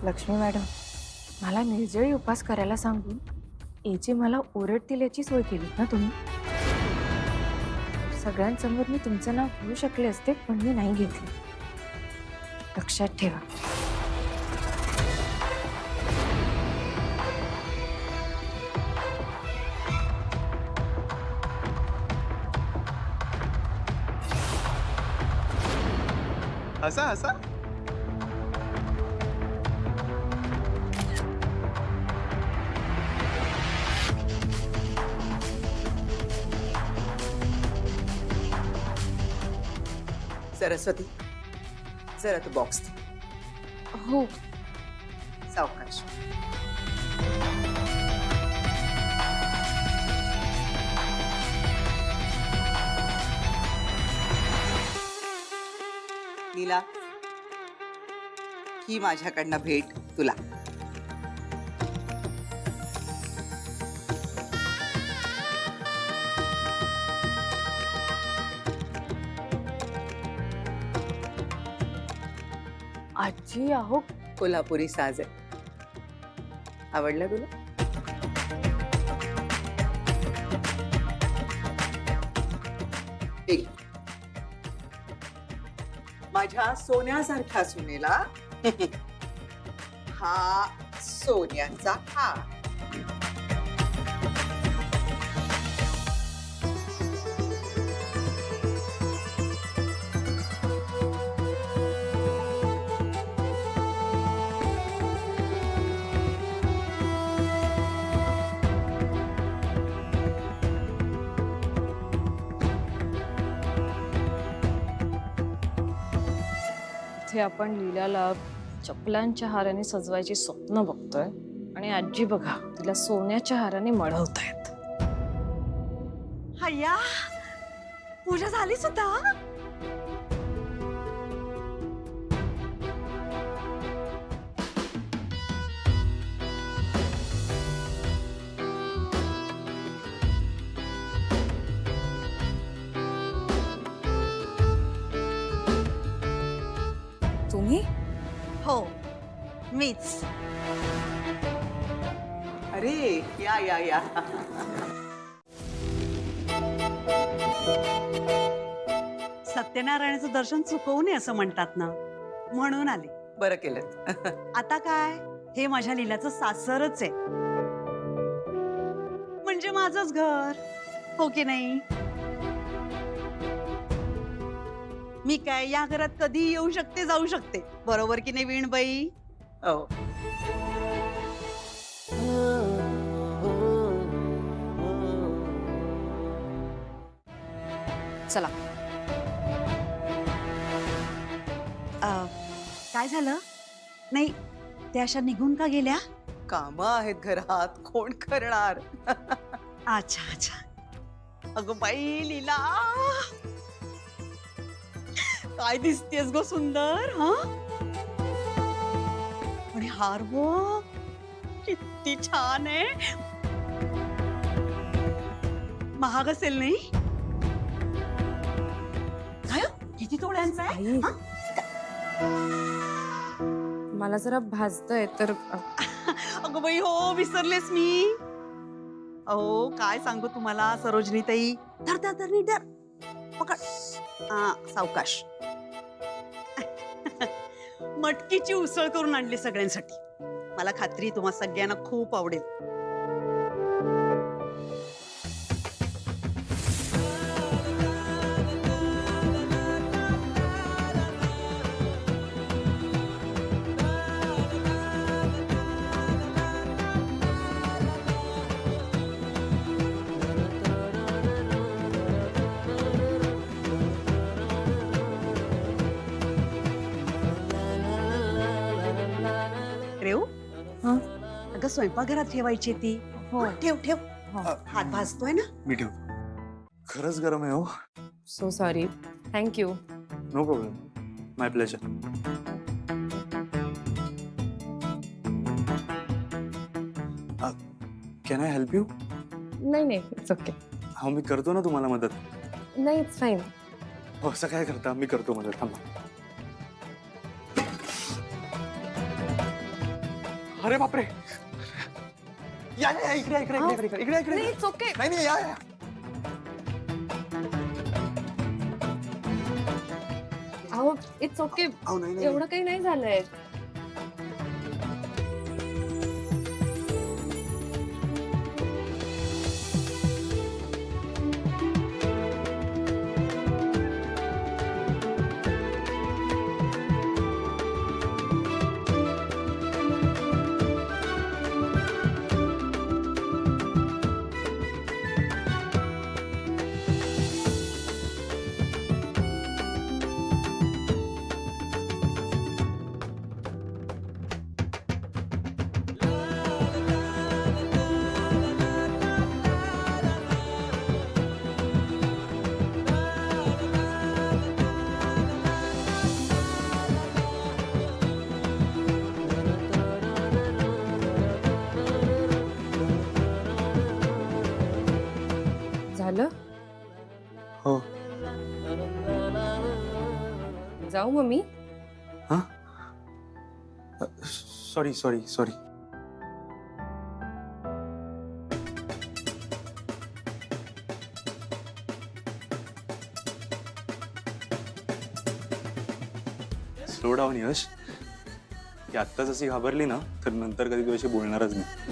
Lakshmi madam, मला निर्जळी उपास करायला सांगून एची मला ओरडतील याची सोय केली ना तुम्ही. सगळ्यांसमोर मी तुमचं नाव घेऊ शकले असते, पण मी नाही घेतलं. लक्षात ठेवा. हसा हसा. सरस्वती, जरा तू बॉक्स दे. हो. सावकाश. नीला, ही माझ्याकडनं भेट तुला. आजी अहो, कोल्हापुरी साज आहे. आवडलं तुला? एक माझ्या सोन्यासारख्या सुनेला हा सोन्याचा हार. इथे आपण लीलाला चपलांच्या हाराने सजवायची स्वप्न बघतोय आणि आजी बघा तिला सोन्याच्या हाराने मढवतायत. हय्या, पूजा झाली सुद्धा. तुम्ही? हो, मीच. अरे या या या. सत्यनारायणाचं दर्शन चुकवू नये असं म्हणतात ना, म्हणून आले. बरं केलं. आता काय, हे माझ्या लीलाचं सासरच आहे, म्हणजे माझंच घर, हो की नाही? मी काय या घरात कधी येऊ शकते, जाऊ शकते, बरोबर की नाही वीणबाई? हो. चला. काय झालं? नाही, त्या अशा निघून का गेल्या? कामं आहेत घरात, कोण करणार? अच्छा अच्छा. अगं बाई लीला, काय दिसतेस गो सुंदर. हा, आणि हार बघ किती छान आहे. महाग असेल नाही? काय हो? किती तोळ्यांचा आहे? आई. हा? मला जरा भाजतंय तर अगं बाई हो, विसरलेस मी. अहो काय सांगू तुम्हाला सरोजनी ताई. धर धर धर नीट धर, पकड. सावकाश. मटकीची उसळ करून आणली सगळ्यांसाठी. मला खात्री तुम्हा सगळ्यांना खूप आवडेल. रेव, हं? अगं स्वयंपाकघरात ठेवायची ती. हो. ठेव ठेव. हो. हात भाजतोय ना. मी ठेवतो. खरंच गरम आहे हो. So sorry. Thank you. No problem. My pleasure. Can I help you? नाही नाही, इट्स ओके. हा, मी करतो ना तुम्हाला मदत. नाही, इट्स फाईन. हो, असं काय करता, मी करतो मदत. थांबा. अरे बापरे या या, या, इकडे इकडे इकडे इकडे इकडे इकडे इट्स ओके. नाही नाही या या. अहो इट्स ओके. अहो नाही नाही एवढं काही नाही झालंय. झालं. हो जाऊ मग मी. हा sorry sorry sorry. Slow down Yash. ती आत्ताच अशी घाबरली ना तर नंतर कधी तुझ्याशी बोलणारच नाही.